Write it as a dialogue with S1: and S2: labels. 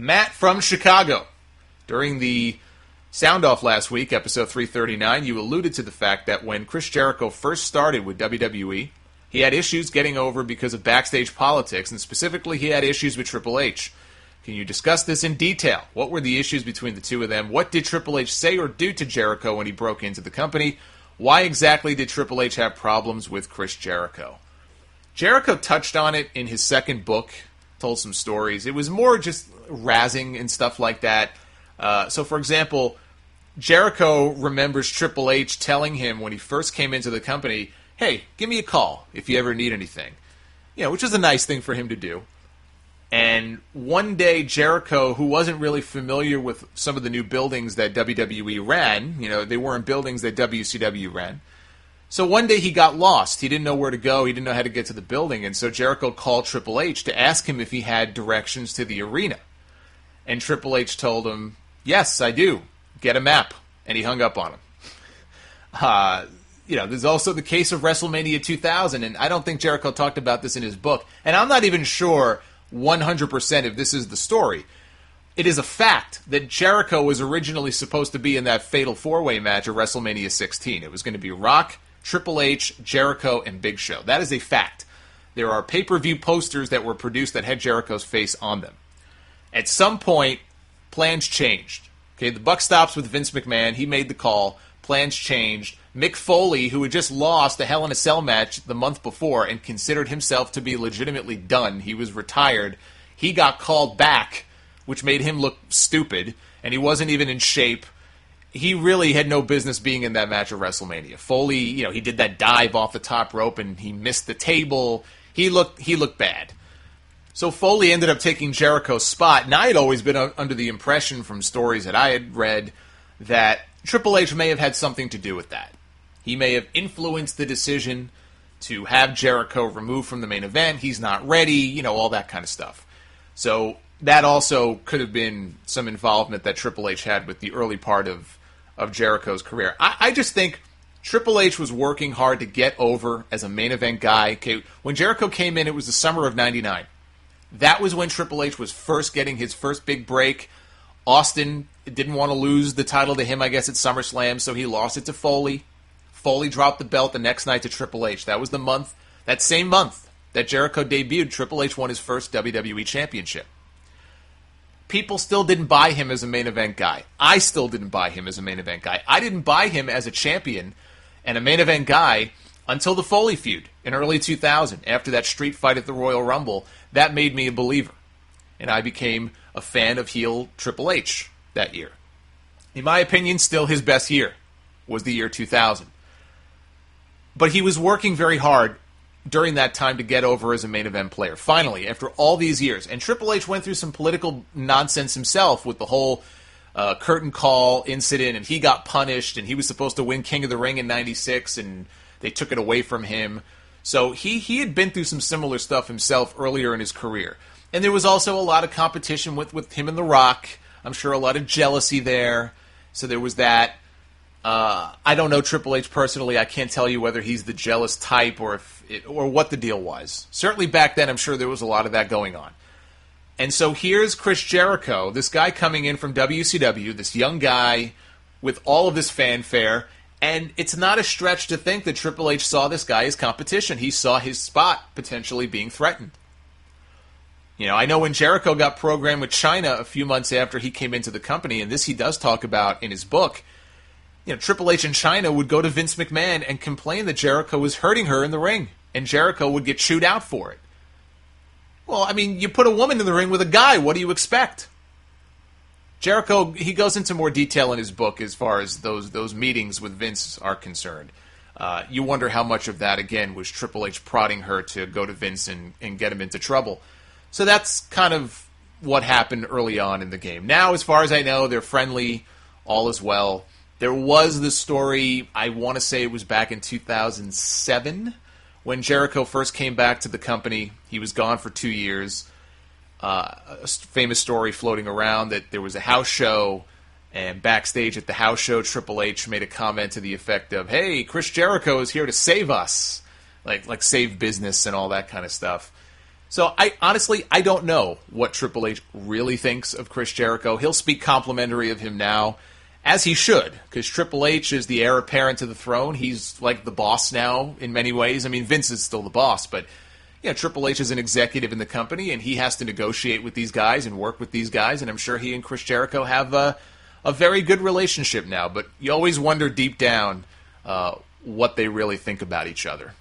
S1: Matt from Chicago. During the Sound Off last week, episode 339, you alluded to the fact that when Chris Jericho first started with WWE, he had issues getting over because of backstage politics, and specifically he had issues with Triple H. Can you discuss this in detail? What were the issues between the two of them? What did Triple H say or do to Jericho when he broke into the company? Why exactly did Triple H have problems with Chris Jericho? Jericho touched on it in his second book, told some stories. It was more just razzing and stuff like that. So, for example, Jericho remembers Triple H telling him when he first came into the company, hey, give me a call if you ever need anything. You know, which is a nice thing for him to do. And one day, Jericho, who wasn't really familiar with some of the new buildings that WWE ran, you know, they weren't buildings that WCW ran. So one day he got lost. He didn't know where to go. He didn't know how to get to the building. And so Jericho called Triple H to ask him if he had directions to the arena. And Triple H told him, yes, I do. Get a map. And he hung up on him. There's also the case of WrestleMania 2000, and I don't think Jericho talked about this in his book. And I'm not even sure 100% if this is the story. It is a fact that Jericho was originally supposed to be in that fatal four-way match at WrestleMania 16. It was going to be Rock, Triple H, Jericho, and Big Show. That is a fact. There are pay-per-view posters that were produced that had Jericho's face on them. At some point, plans changed. Okay, the buck stops with Vince McMahon. He made the call. Plans changed. Mick Foley, who had just lost a Hell in a Cell match the month before and considered himself to be legitimately done, he was retired, he got called back, which made him look stupid, and he wasn't even in shape. He really had no business being in that match at WrestleMania. Foley, he did that dive off the top rope and he missed the table. He looked bad. So Foley ended up taking Jericho's spot, and I had always been under the impression from stories that I had read that Triple H may have had something to do with that. He may have influenced the decision to have Jericho removed from the main event. He's not ready, all that kind of stuff. So that also could have been some involvement that Triple H had with the early part of Jericho's career. I just think Triple H was working hard to get over as a main event guy. Okay, when Jericho came in, it was the summer of '99. That was when Triple H was first getting his first big break. Austin didn't want to lose the title to him, I guess, at SummerSlam, so he lost it to Foley. Foley dropped the belt the next night to Triple H. That was that same month that Jericho debuted, Triple H won his first WWE Championship. People still didn't buy him as a main event guy. I still didn't buy him as a main event guy. I didn't buy him as a champion and a main event guy until the Foley feud in early 2000. After that street fight at the Royal Rumble, that made me a believer. And I became a fan of heel Triple H that year. In my opinion, still his best year was the year 2000. But he was working very hard during that time to get over as a main event player. Finally, after all these years. And Triple H went through some political nonsense himself with the whole curtain call incident, and he got punished, and he was supposed to win King of the Ring in '96, and they took it away from him. So he had been through some similar stuff himself earlier in his career. And there was also a lot of competition with him and The Rock. I'm sure a lot of jealousy there. So there was that. I don't know Triple H personally. I can't tell you whether he's the jealous type or what the deal was. Certainly back then, I'm sure there was a lot of that going on. And so here's Chris Jericho, this guy coming in from WCW, this young guy with all of this fanfare. And it's not a stretch to think that Triple H saw this guy as competition. He saw his spot potentially being threatened. I know when Jericho got programmed with Chyna a few months after he came into the company, and this he does talk about in his book, Triple H and Chyna would go to Vince McMahon and complain that Jericho was hurting her in the ring, and Jericho would get chewed out for it. Well, I mean, you put a woman in the ring with a guy, what do you expect? Jericho, he goes into more detail in his book as far as those meetings with Vince are concerned. You wonder how much of that, again, was Triple H prodding her to go to Vince and get him into trouble. So that's kind of what happened early on in the game. Now, as far as I know, they're friendly, all is well. There was the story, I want to say it was back in 2007, when Jericho first came back to the company. He was gone for 2 years. A famous story floating around that there was a house show, and backstage at the house show, Triple H made a comment to the effect of, hey, Chris Jericho is here to save us, like save business and all that kind of stuff. So I don't know what Triple H really thinks of Chris Jericho. He'll speak complimentary of him now, as he should, because Triple H is the heir apparent to the throne. He's like the boss now in many ways. I mean, Vince is still the boss, but Triple H is an executive in the company, and he has to negotiate with these guys and work with these guys, and I'm sure he and Chris Jericho have a very good relationship now. But you always wonder deep down what they really think about each other.